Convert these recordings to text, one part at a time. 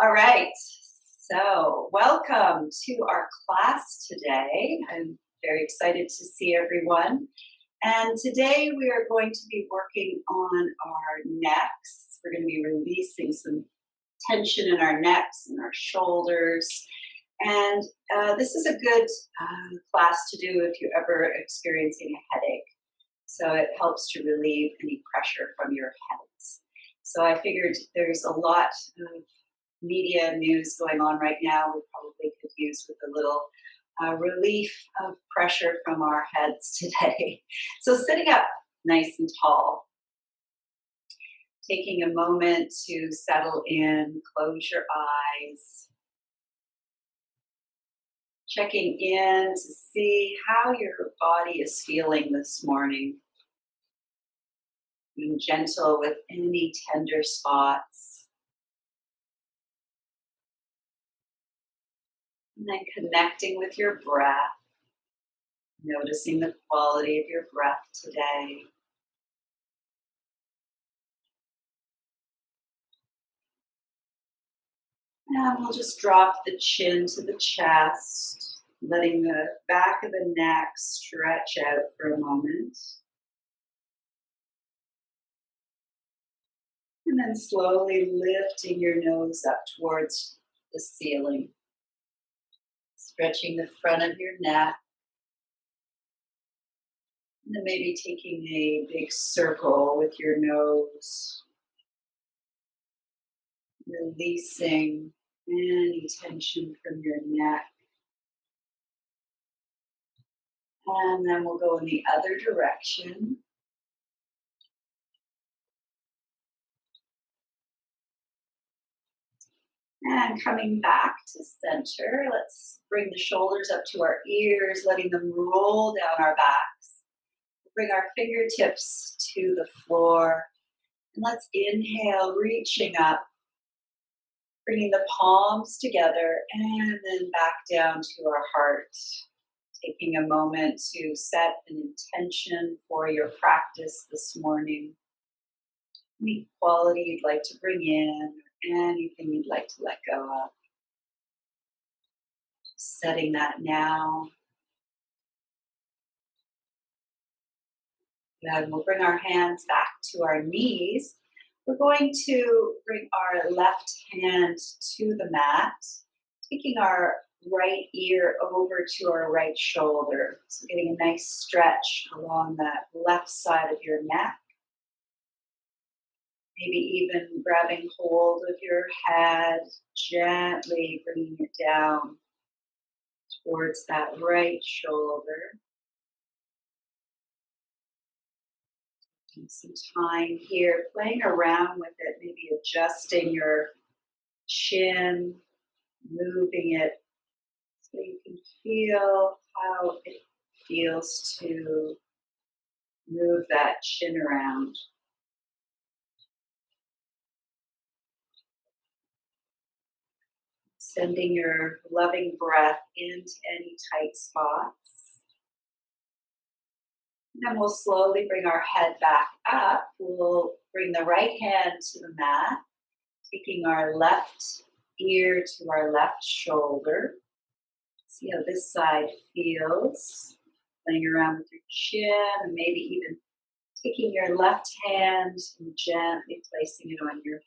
All right. So, welcome to our class today. I'm very excited to see everyone. And today we are going to be working on our necks. We're going to be releasing some tension in our necks and our shoulders. And this is a good class to do if you're ever experiencing a headache. So, it helps to relieve any pressure from your heads. So, I figured there's a lot of media news going on right now. We probably could use with a little relief of pressure from our heads today. So, sitting up nice and tall, taking a moment to settle in, close your eyes, checking in to see how your body is feeling this morning, being gentle with any tender spots. And then connecting with your breath, noticing the quality of your breath today. And we'll just drop the chin to the chest, letting the back of the neck stretch out for a moment. And then slowly lifting your nose up towards the ceiling, stretching the front of your neck. And then maybe taking a big circle with your nose, releasing any tension from your neck. And then we'll go in the other direction. And coming back to center, let's bring the shoulders up to our ears, letting them roll down our backs. Bring our fingertips to the floor. And let's inhale, reaching up, bringing the palms together, and then back down to our heart. Taking a moment to set an intention for your practice this morning. Any quality you'd like to bring in, anything you'd like to let go of. Setting that now. Then we'll bring our hands back to our knees. We're going to bring our left hand to the mat, taking our right ear over to our right shoulder. So getting a nice stretch along that left side of your neck. Maybe even grabbing hold of your head, gently bringing it down towards that right shoulder. Taking some time here, playing around with it, maybe adjusting your chin, moving it so you can feel how it feels to move that chin around. Sending your loving breath into any tight spots. And then we'll slowly bring our head back up. We'll bring the right hand to the mat, taking our left ear to our left shoulder. See how this side feels. Playing around with your chin, and maybe even taking your left hand and gently placing it on your head.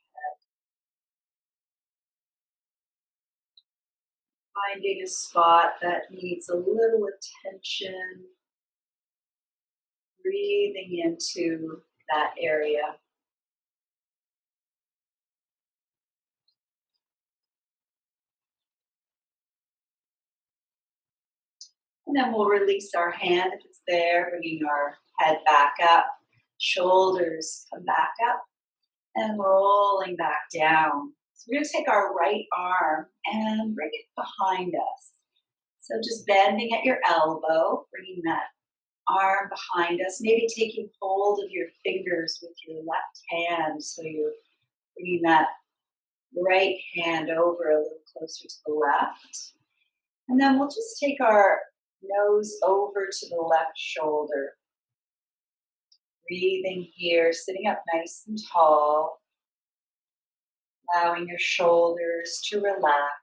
Finding a spot that needs a little attention. Breathing into that area. And then we'll release our hand if it's there, bringing our head back up, shoulders come back up, and rolling back down. So we're going to take our right arm and bring it behind us. So just bending at your elbow, bringing that arm behind us, maybe taking hold of your fingers with your left hand. So you're bringing that right hand over a little closer to the left. And then we'll just take our nose over to the left shoulder. Breathing here, sitting up nice and tall. allowing your shoulders to relax.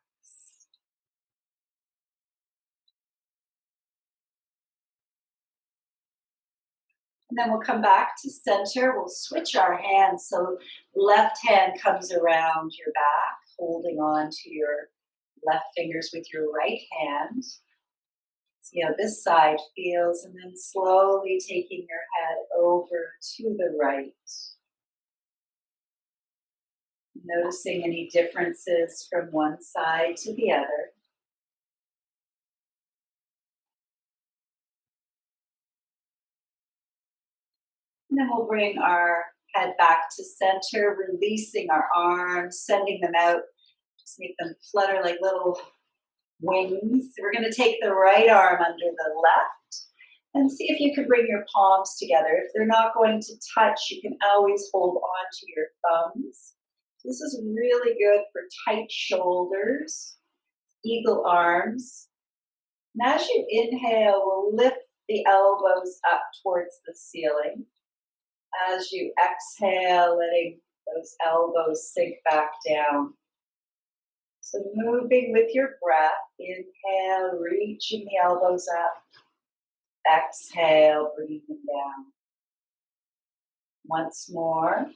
And then we'll come back to center. We'll switch our hands. So left hand comes around your back, holding on to your left fingers with your right hand. See how this side feels, and then slowly taking your head over to the right. Noticing any differences from one side to the other. And then we'll bring our head back to center, releasing our arms, sending them out. Just make them flutter like little wings. We're going to take the right arm under the left and see if you can bring your palms together. If they're not going to touch, you can always hold on to your thumbs. This is really good for tight shoulders, eagle arms. And as you inhale, we'll lift the elbows up towards the ceiling. As you exhale, letting those elbows sink back down. So moving with your breath, inhale, reaching the elbows up. Exhale, bringing them down. Once more.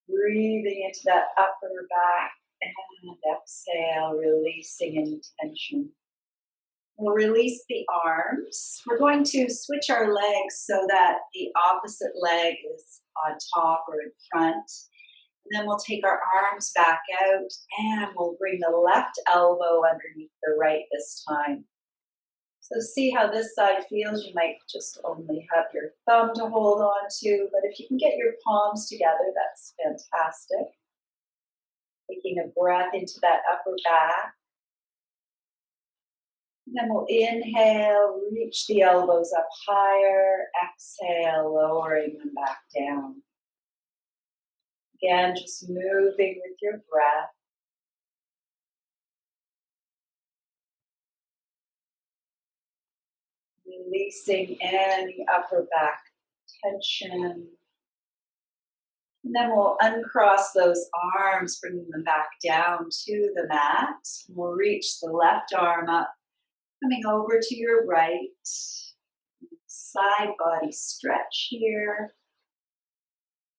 Breathing into that upper back and exhale, releasing any tension. We'll release the arms. We're going to switch our legs so that the opposite leg is on top or in front. And then we'll take our arms back out and we'll bring the left elbow underneath the right this time. So see how this side feels. You might just only have your thumb to hold on to, but if you can get your palms together, that's fantastic. Taking a breath into that upper back. And then we'll inhale, reach the elbows up higher, exhale, lowering them back down. Again, just moving with your breath. Releasing any upper back tension. And then we'll uncross those arms, bringing them back down to the mat. We'll reach the left arm up, coming over to your right. Side body stretch here.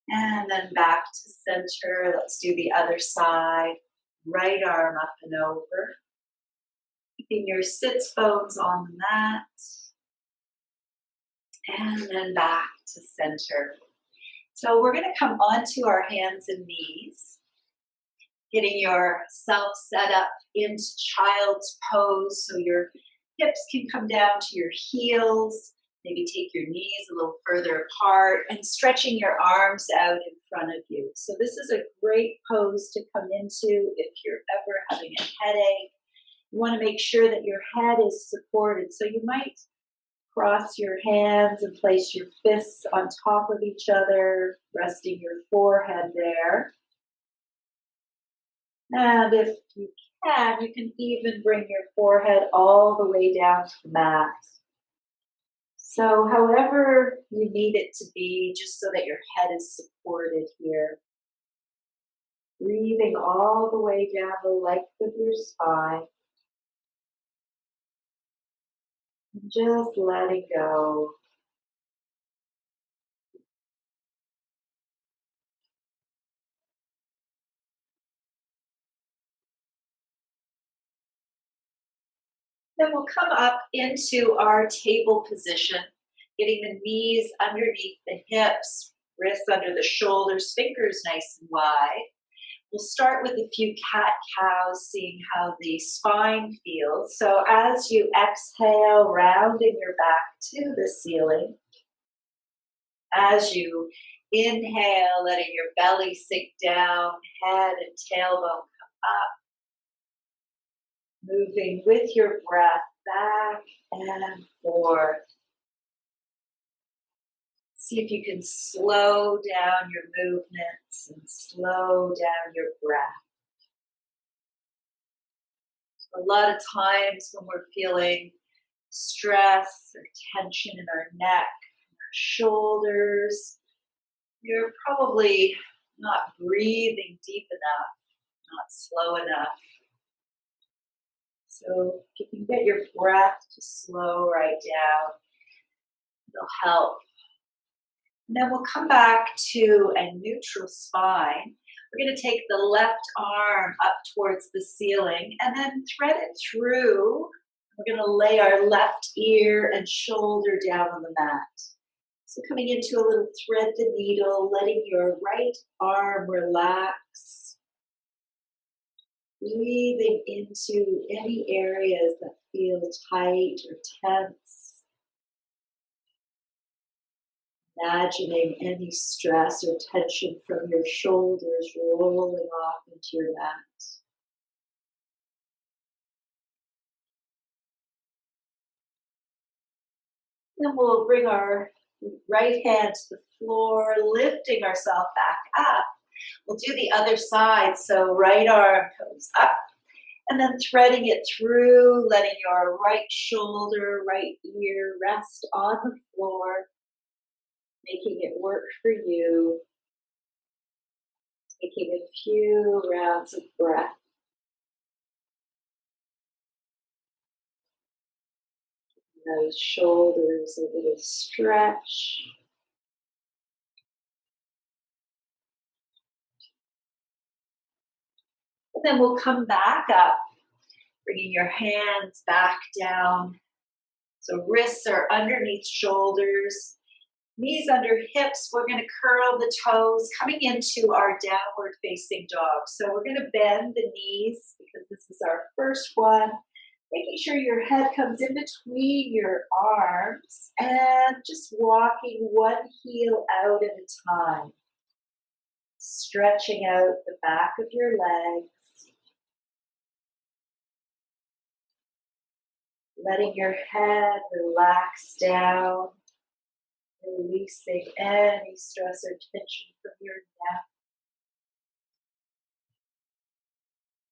And then back to center. Let's do the other side. Right arm up and over. Keeping your sits bones on the mat. And then back to center. So we're going to come onto our hands and knees. Getting yourself set up into child's pose so your hips can come down to your heels. Maybe take your knees a little further apart and stretching your arms out in front of you. So this is a great pose to come into if you're ever having a headache. You want to make sure that your head is supported. So you might cross your hands and place your fists on top of each other, resting your forehead there. And if you can even bring your forehead all the way down to the mat. So however you need it to be, just so that your head is supported here. Breathing all the way down the length of your spine. And just letting go. Then we'll come up into our table position, getting the knees underneath the hips, wrists under the shoulders, fingers nice and wide. We'll start with a few cat-cows, seeing how the spine feels. So as you exhale, rounding your back to the ceiling. As you inhale, letting your belly sink down, head and tailbone come up. Moving with your breath back and forth. See if you can slow down your movements and slow down your breath. A lot of times when we're feeling stress or tension in our neck, and our shoulders, you're probably not breathing deep enough, not slow enough. So if you can get your breath to slow right down, it'll help. And then we'll come back to a neutral spine. We're going to take the left arm up towards the ceiling and then thread it through. We're going to lay our left ear and shoulder down on the mat. So coming into a little thread the needle, letting your right arm relax. Breathing into any areas that feel tight or tense. Imagining any stress or tension from your shoulders rolling off into your mat. Then we'll bring our right hand to the floor, lifting ourselves back up. We'll do the other side, so right arm goes up, and then threading it through, letting your right shoulder, right ear rest on the floor, making it work for you. Taking a few rounds of breath. Those shoulders a little stretch. And then we'll come back up, bringing your hands back down. So wrists are underneath shoulders, knees under hips. We're going to curl the toes, coming into our downward facing dog. So we're going to bend the knees because this is our first one. Making sure your head comes in between your arms and just walking one heel out at a time. Stretching out the back of your legs. Letting your head relax down. Releasing any stress or tension from your neck.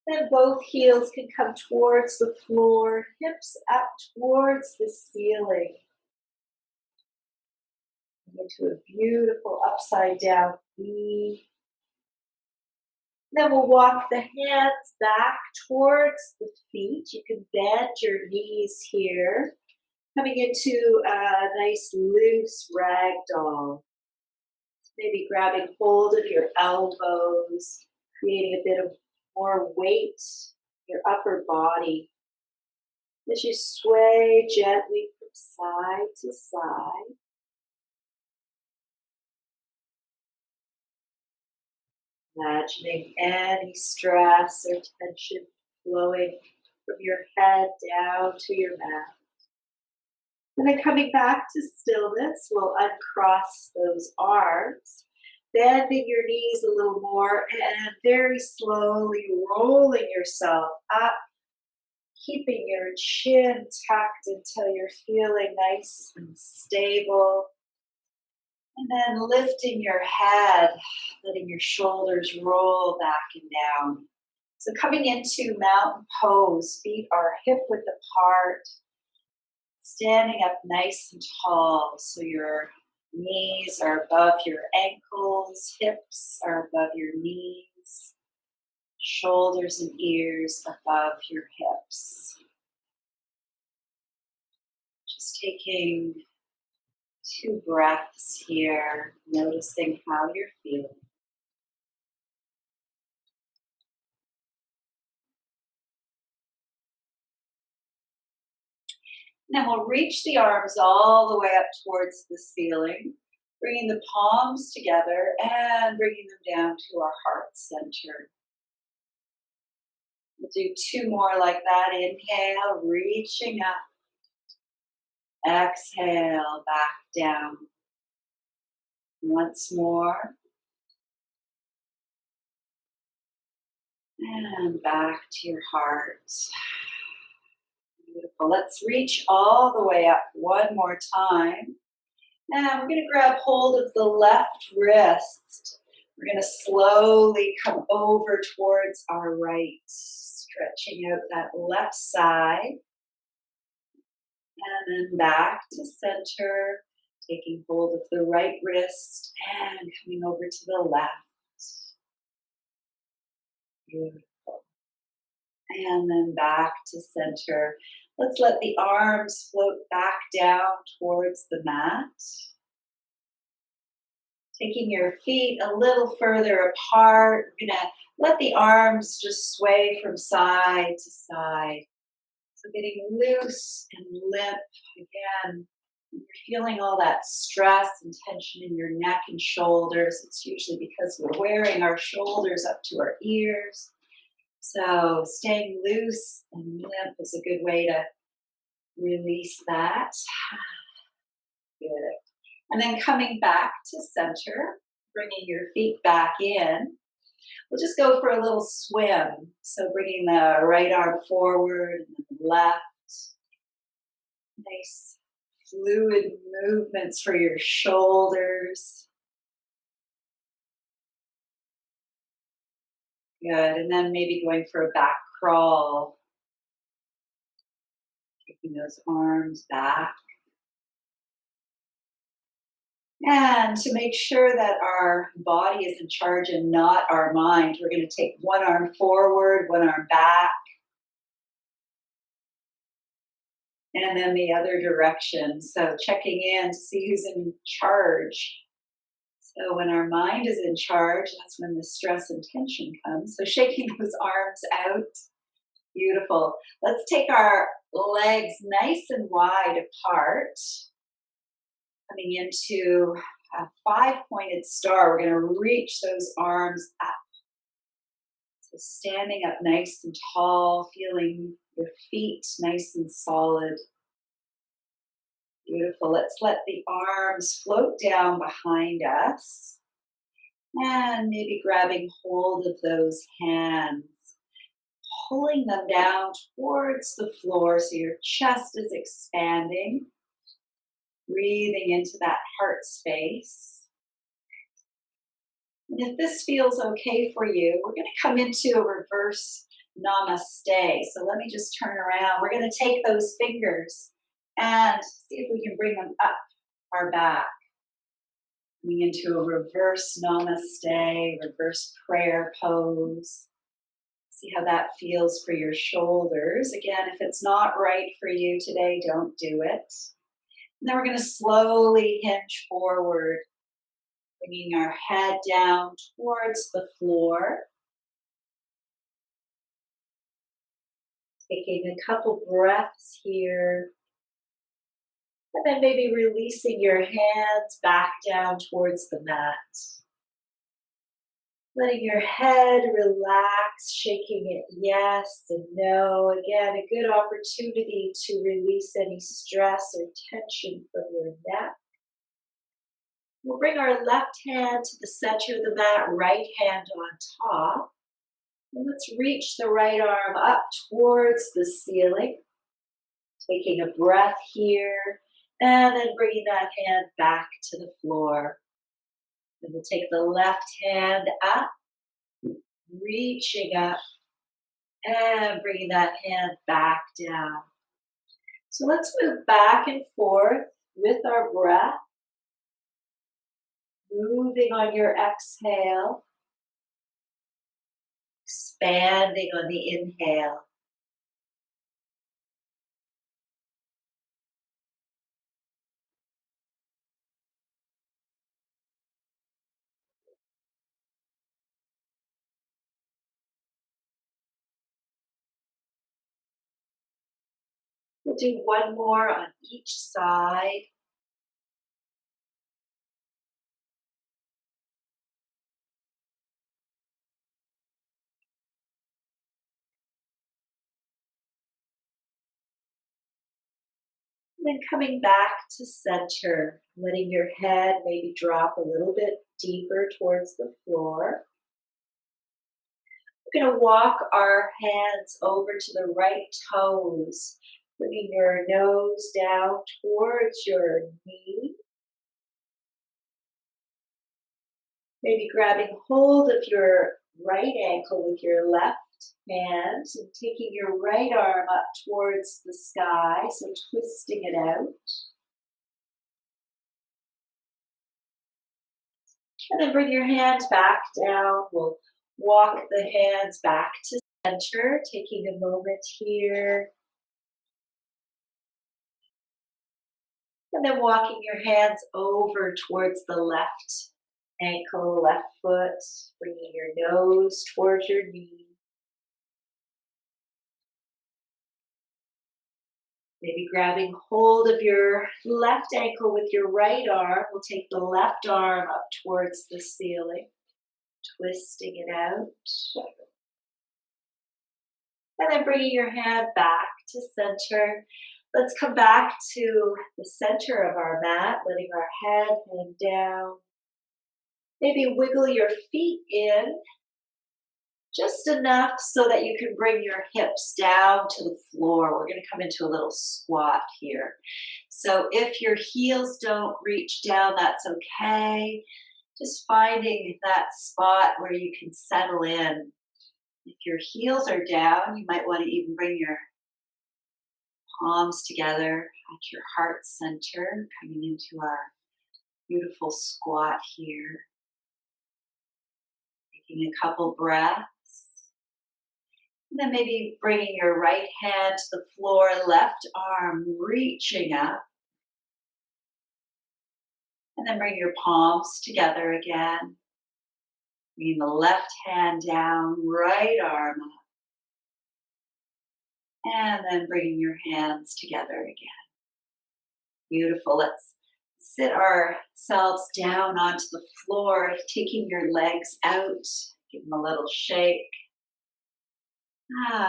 Then both heels can come towards the floor, hips up towards the ceiling. Into a beautiful upside down V. Then we'll walk the hands back towards the feet. You can bend your knees here. Coming into a nice loose ragdoll. Maybe grabbing hold of your elbows, creating a bit of more weight in your upper body. As you sway gently from side to side. Imagining any stress or tension flowing from your head down to your mat. And then coming back to stillness, we'll uncross those arms, bending your knees a little more and very slowly rolling yourself up, keeping your chin tucked until you're feeling nice and stable. And then lifting your head, letting your shoulders roll back and down. So coming into mountain pose, feet are hip width apart. Standing up nice and tall, so your knees are above your ankles, hips are above your knees, shoulders and ears above your hips. Just taking 2 breaths here, noticing how you're feeling. Then we'll reach the arms all the way up towards the ceiling, bringing the palms together and bringing them down to our heart center. We'll do 2 more like that. Inhale, reaching up. Exhale, back down. Once more. And back to your heart. Beautiful. Let's reach all the way up one more time. Now we're going to grab hold of the left wrist. We're going to slowly come over towards our right, stretching out that left side. And then back to center, taking hold of the right wrist and coming over to the left. Beautiful. And then back to center. Let's let the arms float back down towards the mat. Taking your feet a little further apart. We're going to let the arms just sway from side to side. So getting loose and limp again. You're feeling all that stress and tension in your neck and shoulders. It's usually because we're wearing our shoulders up to our ears. So staying loose and limp is a good way to release that. Good. And then coming back to center, bringing your feet back in. We'll just go for a little swim. So bringing the right arm forward and the left. Nice fluid movements for your shoulders. Good. And then maybe going for a back crawl. Taking those arms back. And to make sure that our body is in charge and not our mind, we're going to take one arm forward, one arm back, and then the other direction. So checking in to see who's in charge. So when our mind is in charge, that's when the stress and tension comes. So shaking those arms out. Beautiful. Let's take our legs nice and wide apart. Coming into a 5-pointed star, we're going to reach those arms up. So standing up nice and tall, feeling your feet nice and solid. Beautiful. Let's let the arms float down behind us. And maybe grabbing hold of those hands, pulling them down towards the floor so your chest is expanding. Breathing into that heart space. And if this feels okay for you, we're going to come into a reverse namaste. So let me just turn around. We're going to take those fingers and see if we can bring them up our back. Coming into a reverse namaste, reverse prayer pose. See how that feels for your shoulders. Again, if it's not right for you today, don't do it. And then we're going to slowly hinge forward, bringing our head down towards the floor. Taking a couple breaths here. And then maybe releasing your hands back down towards the mat. Letting your head relax, shaking it yes and no. Again, a good opportunity to release any stress or tension from your neck. We'll bring our left hand to the center of the mat, right hand on top. And let's reach the right arm up towards the ceiling. Taking a breath here, and then bringing that hand back to the floor. And we'll take the left hand up, reaching up, and bringing that hand back down. So let's move back and forth with our breath. Moving on your exhale. Expanding on the inhale. We'll do one more on each side. And then coming back to center, letting your head maybe drop a little bit deeper towards the floor. We're going to walk our hands over to the right toes, bringing your nose down towards your knee. Maybe grabbing hold of your right ankle with your left hand and taking your right arm up towards the sky, so twisting it out. And then bring your hand back down. We'll Walk the hands back to center, taking a moment here. And then walking your hands over towards the left ankle, left foot, bringing your nose towards your knee. Maybe grabbing hold of your left ankle with your right arm. We'll take the left arm up towards the ceiling, twisting it out. And then bringing your hand back to center. Let's come back to the center of our mat, letting our head hang down. Maybe wiggle your feet in just enough so that you can bring your hips down to the floor. We're going to come into a little squat here. So if your heels don't reach down, that's okay. Just finding that spot where you can settle in. If your heels are down, you might want to even bring your palms together at your heart center, coming into our beautiful squat here. Taking a couple breaths. And then maybe bringing your right hand to the floor, left arm reaching up. And then bring your palms together again. Bringing the left hand down, right arm up. And then bringing your hands together again. Beautiful. Let's sit ourselves down onto the floor, taking your legs out. Give them a little shake.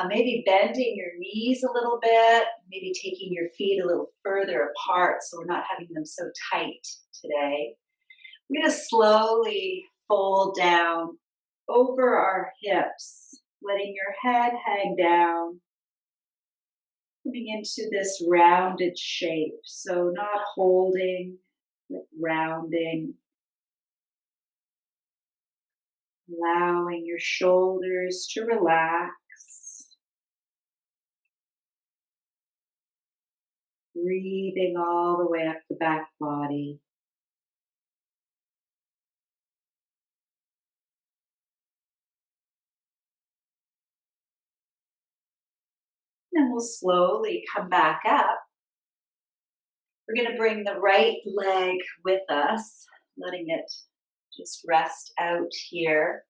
Maybe bending your knees a little bit, maybe taking your feet a little further apart so we're not having them so tight today. We're going to slowly fold down over our hips, letting your head hang down, coming into this rounded shape. So not holding, but rounding. Allowing your shoulders to relax. Breathing all the way up the back body. Then we'll slowly come back up. We're going to bring the right leg with us, letting it just rest out here.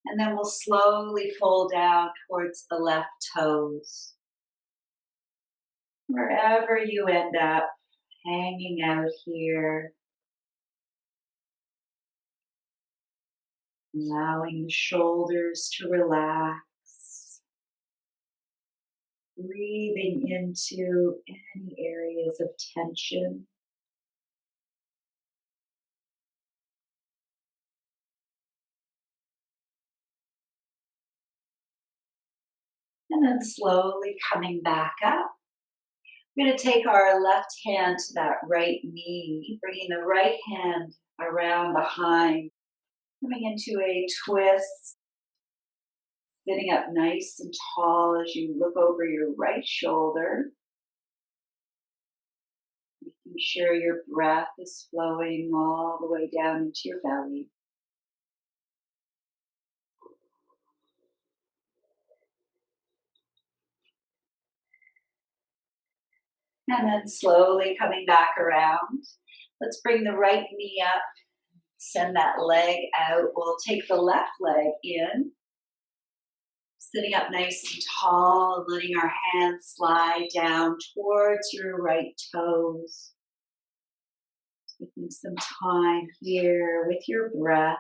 And then we'll slowly fold down towards the left toes. Wherever you end up, hanging out here. Allowing the shoulders to relax. Breathing into any areas of tension. And then slowly coming back up. We're going to take our left hand to that right knee, bringing the right hand around behind, coming into a twist, sitting up nice and tall as you look over your right shoulder. Making sure your breath is flowing all the way down into your belly. And then slowly coming back around. Let's bring the right knee up, send that leg out. We'll take the left leg in, sitting up nice and tall, letting our hands slide down towards your right toes. Taking some time here with your breath,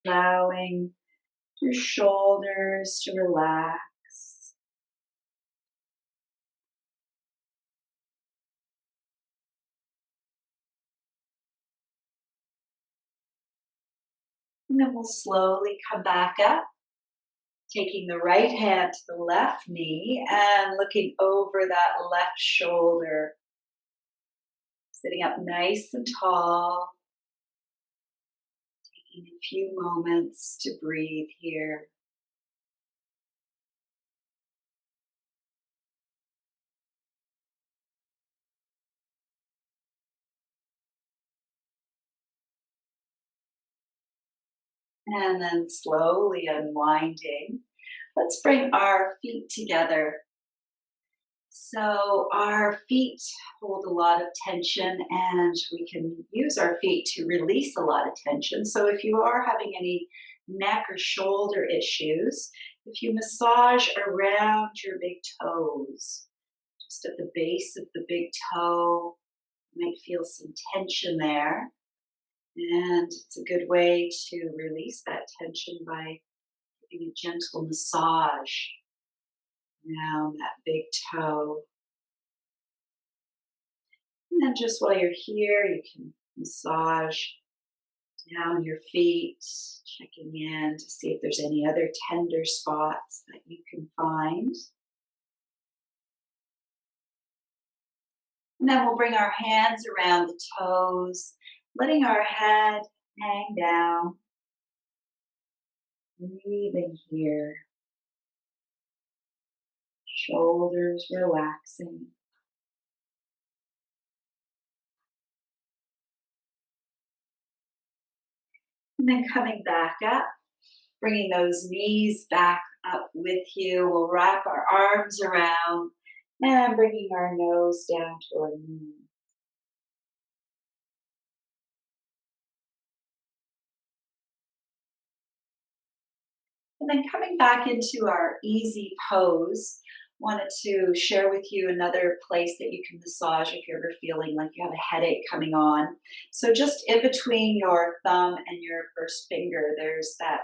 allowing your shoulders to relax. And then we'll slowly come back up, taking the right hand to the left knee and looking over that left shoulder. Sitting up nice and tall, taking a few moments to breathe here. And then slowly unwinding. Let's bring our feet together. So our feet hold a lot of tension, and we can use our feet to release a lot of tension. So if you are having any neck or shoulder issues, if you massage around your big toes, just at the base of the big toe, you might feel some tension there. And it's a good way to release that tension by giving a gentle massage around that big toe. And then just while you're here, you can massage down your feet, checking in to see if there's any other tender spots that you can find. And then we'll bring our hands around the toes, letting our head hang down, breathing here, shoulders relaxing. And then coming back up, bringing those knees back up with you. We'll wrap our arms around and bringing our nose down to our knee. And then coming back into our easy pose, wanted to share with you another place that you can massage if you're ever feeling like you have a headache coming on. So just in between your thumb and your first finger, there's that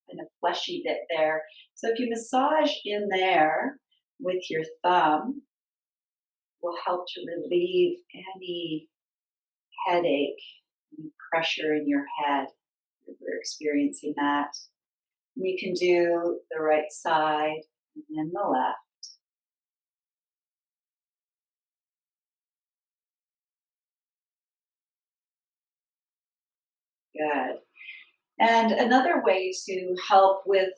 kind of fleshy bit there. So if you massage in there with your thumb, will help to relieve any headache, any pressure in your head if you're experiencing that. You can do the right side and then the left. Good. And another way to help with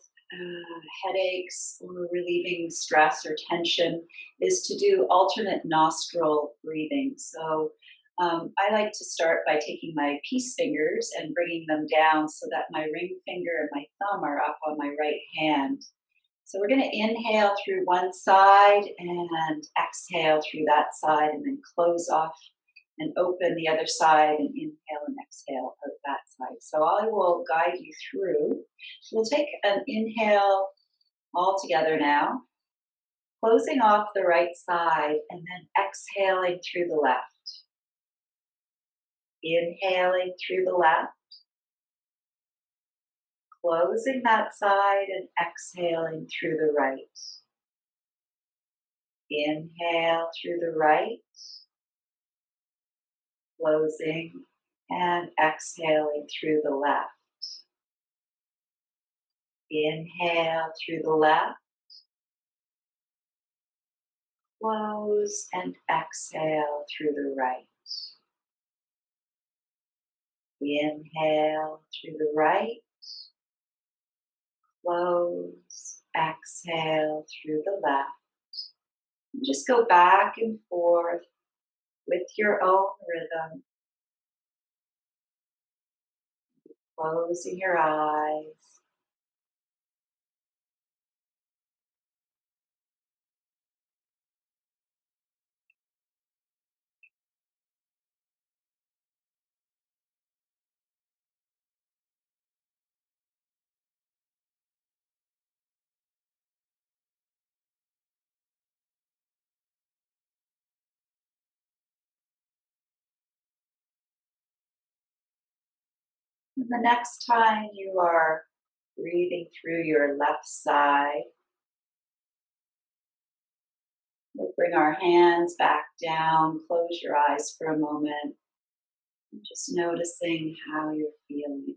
headaches or relieving stress or tension is to do alternate nostril breathing. So I like to start by taking my peace fingers and bringing them down so that my ring finger and my thumb are up on my right hand. So we're going to inhale through one side and exhale through that side, and then close off and open the other side and inhale and exhale out that side. So I will guide you through. We'll take an inhale all together now, closing off the right side and then exhaling through the left. Inhaling through the left, closing that side and exhaling through the right. Inhale through the right, closing and exhaling through the left. Inhale through the left, close and exhale through the right. Inhale through the right, close, exhale through the left. And just go back and forth with your own rhythm, closing your eyes. And the next time you are breathing through your left side, we'll bring our hands back down, close your eyes for a moment, and just noticing how you're feeling.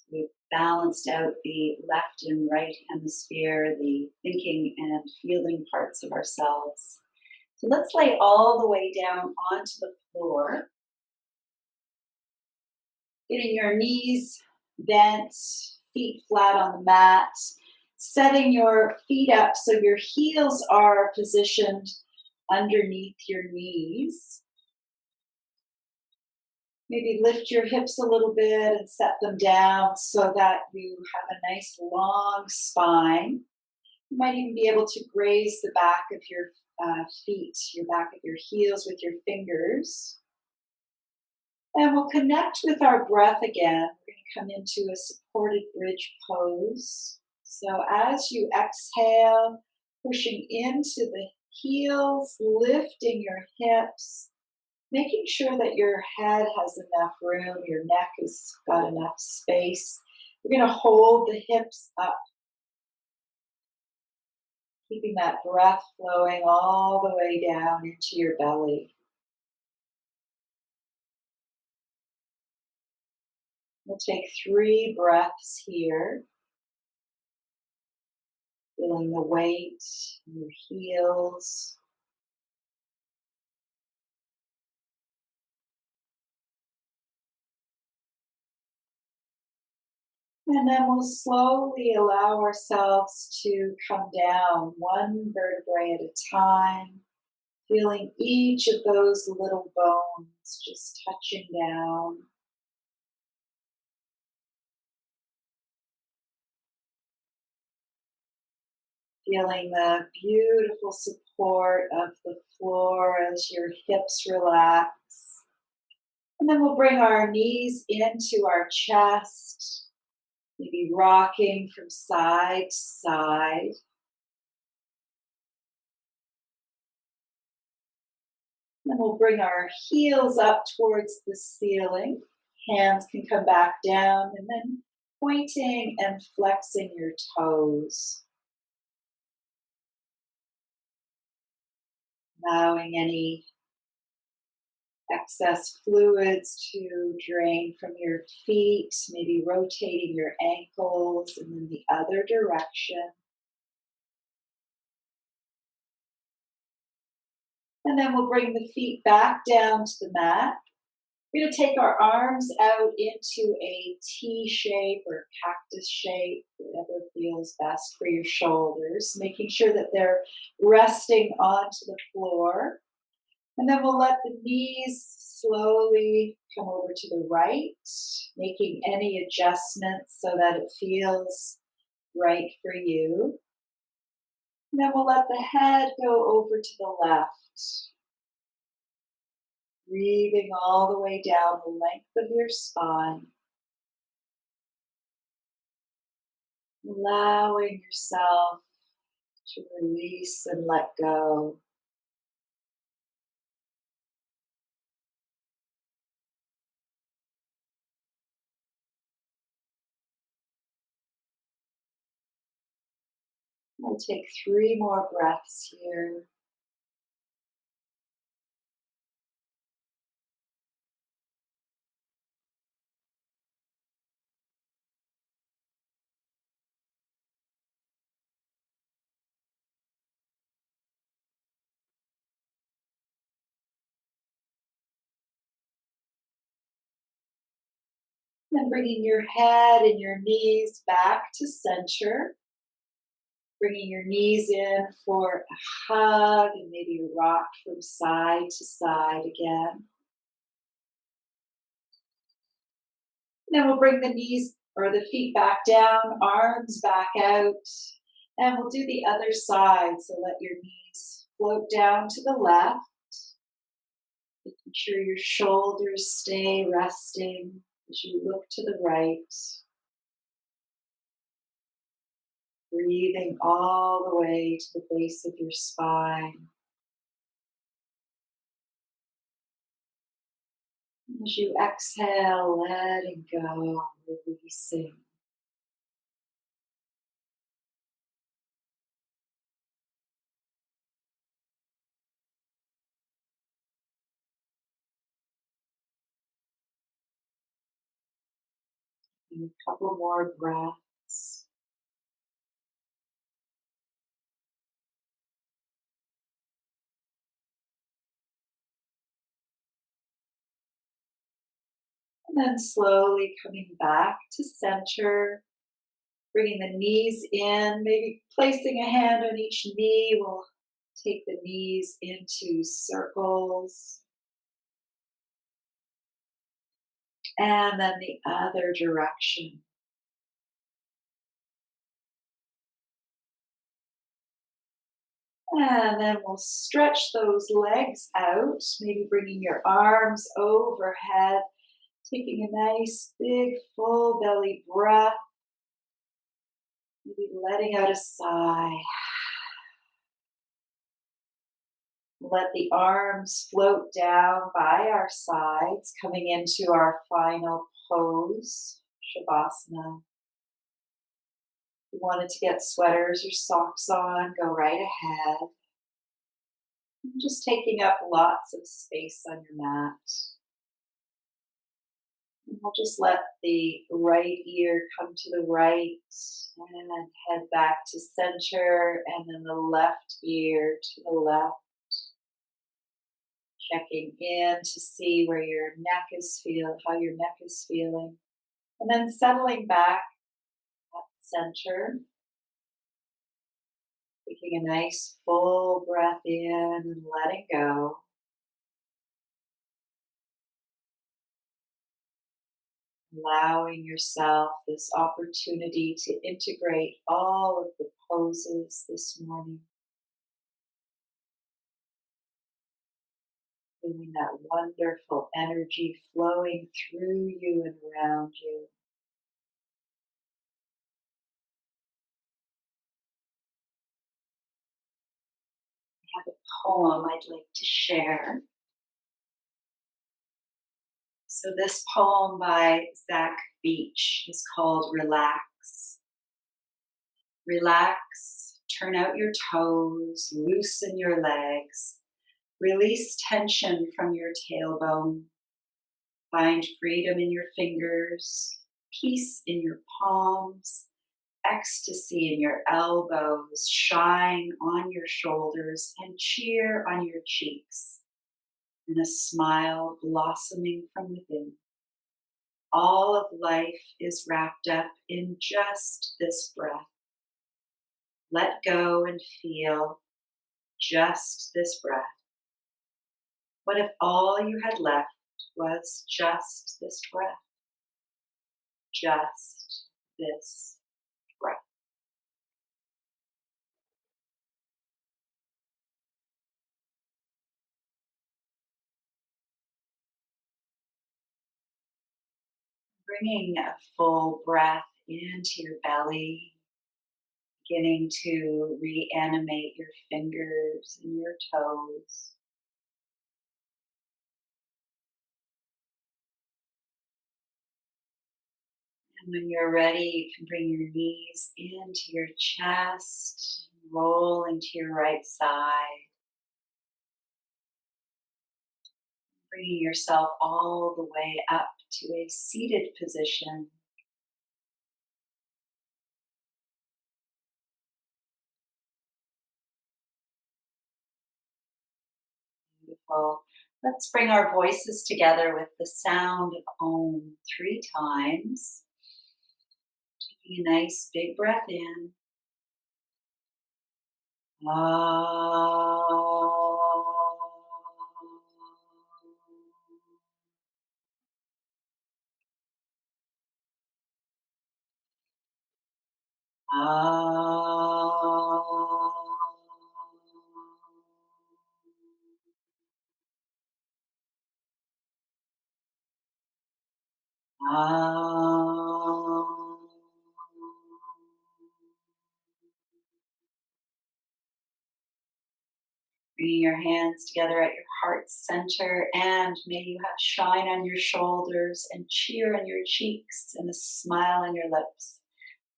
We've balanced out the left and right hemisphere, the thinking and feeling parts of ourselves. So let's lay all the way down onto the floor, getting your knees bent, feet flat on the mat, setting your feet up so your heels are positioned underneath your knees. Maybe lift your hips a little bit and set them down so that you have a nice long spine. You might even be able to graze the back of your feet, your back of your heels with your fingers. And we'll connect with our breath again. We're going to come into a supported bridge pose. So as you exhale, pushing into the heels, lifting your hips, making sure that your head has enough room, your neck has got enough space. We're going to hold the hips up, keeping that breath flowing all the way down into your belly. We'll take 3 breaths here, feeling the weight in your heels. And then we'll slowly allow ourselves to come down one vertebrae at a time, feeling each of those little bones just touching down. Feeling the beautiful support of the floor as your hips relax. And then we'll bring our knees into our chest, maybe rocking from side to side. Then we'll bring our heels up towards the ceiling. Hands can come back down, and then pointing and flexing your toes. Allowing any excess fluids to drain from your feet, maybe rotating your ankles and then the other direction. And then we'll bring the feet back down to the mat. We're going to take our arms out into a T shape or cactus shape, whatever feels best for your shoulders, making sure that they're resting onto the floor. And then we'll let the knees slowly come over to the right, making any adjustments so that it feels right for you. And then we'll let the head go over to the left, breathing all the way down the length of your spine, allowing yourself to release and let go. We'll take 3 more breaths here. And bringing your head and your knees back to center. Bringing your knees in for a hug and maybe rock from side to side again. Then we'll bring the knees or the feet back down, arms back out, and we'll do the other side. So let your knees float down to the left, making sure your shoulders stay resting as you look to the right. Breathing all the way to the base of your spine. As you exhale, letting go, releasing. And a couple more breaths. And then slowly coming back to center, bringing the knees in, maybe placing a hand on each knee. We'll take the knees into circles. And then the other direction. And then we'll stretch those legs out, maybe bringing your arms overhead, taking a nice big full belly breath, maybe letting out a sigh. Let the arms float down by our sides, coming into our final pose, Shavasana. If you wanted to get sweaters or socks on, go right ahead. Just taking up lots of space on your mat. And we'll just let the right ear come to the right and head back to center, and then the left ear to the left. Checking in to see where your neck is how your neck is feeling. And then settling back at center. Taking a nice full breath in and letting go. Allowing yourself this opportunity to integrate all of the poses this morning. Feeling that wonderful energy flowing through you and around you. I have a poem I'd like to share. So this poem by Zach Beach is called Relax. Relax, turn out your toes, loosen your legs, release tension from your tailbone. Find freedom in your fingers, peace in your palms, ecstasy in your elbows, shine on your shoulders, and cheer on your cheeks, and a smile blossoming from within. All of life is wrapped up in just this breath. Let go and feel just this breath. What if all you had left was just this breath? Just this breath. Bringing a full breath into your belly, beginning to reanimate your fingers and your toes. And when you're ready, you can bring your knees into your chest, roll into your right side, bringing yourself all the way up to a seated position. Beautiful. Let's bring our voices together with the sound of Om 3 times. Taking a nice big breath in. Bringing your hands together at your heart center, and may you have shine on your shoulders and cheer on your cheeks and a smile on your lips.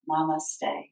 Namaste.